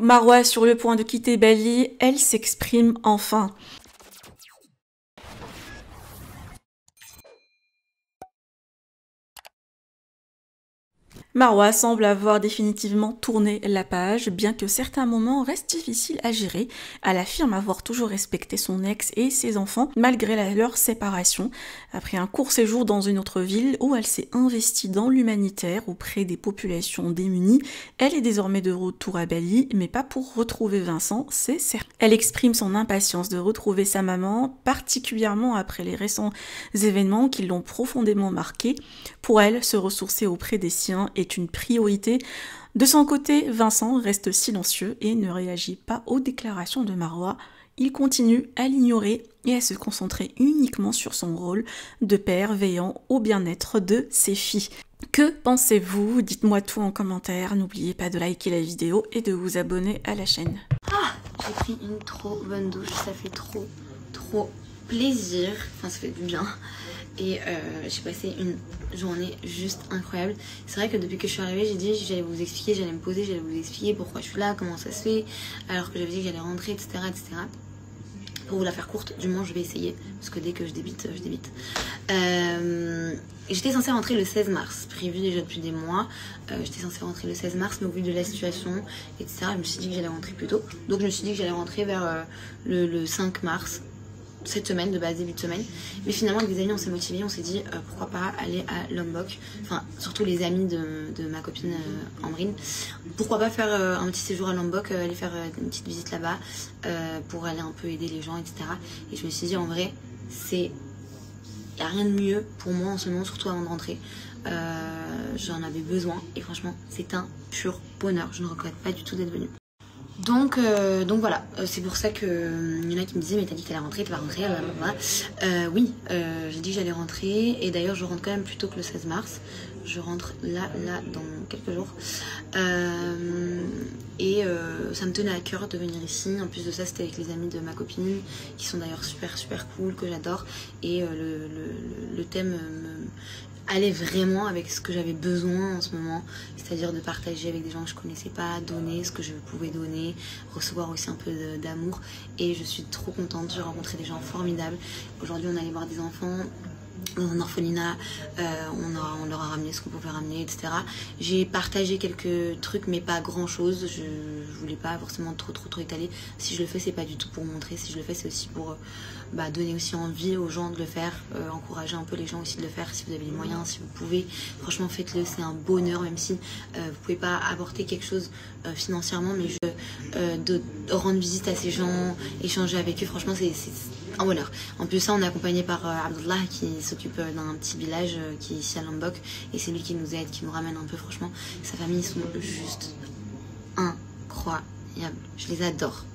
Marwa sur le point de quitter Bali, elle s'exprime enfin. Marwa semble avoir définitivement tourné la page, bien que certains moments restent difficiles à gérer. Elle affirme avoir toujours respecté son ex et ses enfants, malgré leur séparation. Après un court séjour dans une autre ville où elle s'est investie dans l'humanitaire auprès des populations démunies, elle est désormais de retour à Bali, mais pas pour retrouver Vincent, c'est certain. Elle exprime son impatience de retrouver sa maman, particulièrement après les récents événements qui l'ont profondément marquée. Pour elle, se ressourcer auprès des siens est une priorité. De son côté, Vincent reste silencieux et ne réagit pas aux déclarations de Marwa. Il continue à l'ignorer et à se concentrer uniquement sur son rôle de père veillant au bien-être de ses filles. Que pensez-vous? Dites-moi tout en commentaire. N'oubliez pas de liker la vidéo et de vous abonner à la chaîne. J'ai pris une trop bonne douche, ça fait trop plaisir, enfin ça fait du bien. Et j'ai passé une journée juste incroyable. C'est vrai que depuis que je suis arrivée, j'ai dit j'allais vous expliquer, j'allais me poser, j'allais vous expliquer pourquoi je suis là, comment ça se fait, alors que j'avais dit que j'allais rentrer, etc., etc. Pour vous la faire courte, du moins je vais essayer, parce que dès que je débite, je débite. J'étais censée rentrer le 16 mars, prévu déjà depuis des mois. J'étais censée rentrer le 16 mars, mais au vu de la situation, etc., je me suis dit que j'allais rentrer plus tôt. Donc je me suis dit que j'allais rentrer vers le 5 mars. Cette semaine, de base début de semaine, mais finalement avec des amis on s'est motivés, on s'est dit pourquoi pas aller à Lombok, enfin surtout les amis de ma copine Ambrine, pourquoi pas faire un petit séjour à Lombok, aller faire une petite visite là-bas pour aller un peu aider les gens, etc. Et je me suis dit en vrai il n'y a rien de mieux pour moi en ce moment, surtout avant de rentrer. J'en avais besoin et franchement c'est un pur bonheur, je ne regrette pas du tout d'être venue. Donc voilà, c'est pour ça que y en a qui me disaient mais t'as dit que t'allais rentrer, tu vas rentrer, oui, j'ai dit que j'allais rentrer et d'ailleurs je rentre quand même plus tôt que le 16 mars. Je rentre là dans quelques jours et ça me tenait à cœur de venir ici. En plus de ça c'était avec les amis de ma copine qui sont d'ailleurs super cool, que j'adore, et le thème allait vraiment avec ce que j'avais besoin en ce moment, c'est-à-dire de partager avec des gens que je connaissais pas, donner ce que je pouvais donner, recevoir aussi un peu d'amour, et je suis trop contente. J'ai rencontré des gens formidables. Aujourd'hui on allait voir des enfants dans un orphelinat, on leur a ramené ce qu'on pouvait ramener, etc. J'ai partagé quelques trucs mais pas grand chose, je voulais pas forcément trop étaler. Si je le fais c'est pas du tout pour montrer, si je le fais c'est aussi pour donner aussi envie aux gens de le faire, encourager un peu les gens aussi de le faire si vous avez les moyens, si vous pouvez, franchement faites-le, c'est un bonheur, même si vous pouvez pas apporter quelque chose financièrement, mais de rendre visite à ces gens, échanger avec eux, franchement c'est un bonheur. En plus ça on est accompagné par Abdullah qui s'occupe d'un petit village qui est ici à Lombok, et c'est lui qui nous aide, qui nous ramène un peu. Franchement sa famille, ils sont juste incroyables, je les adore.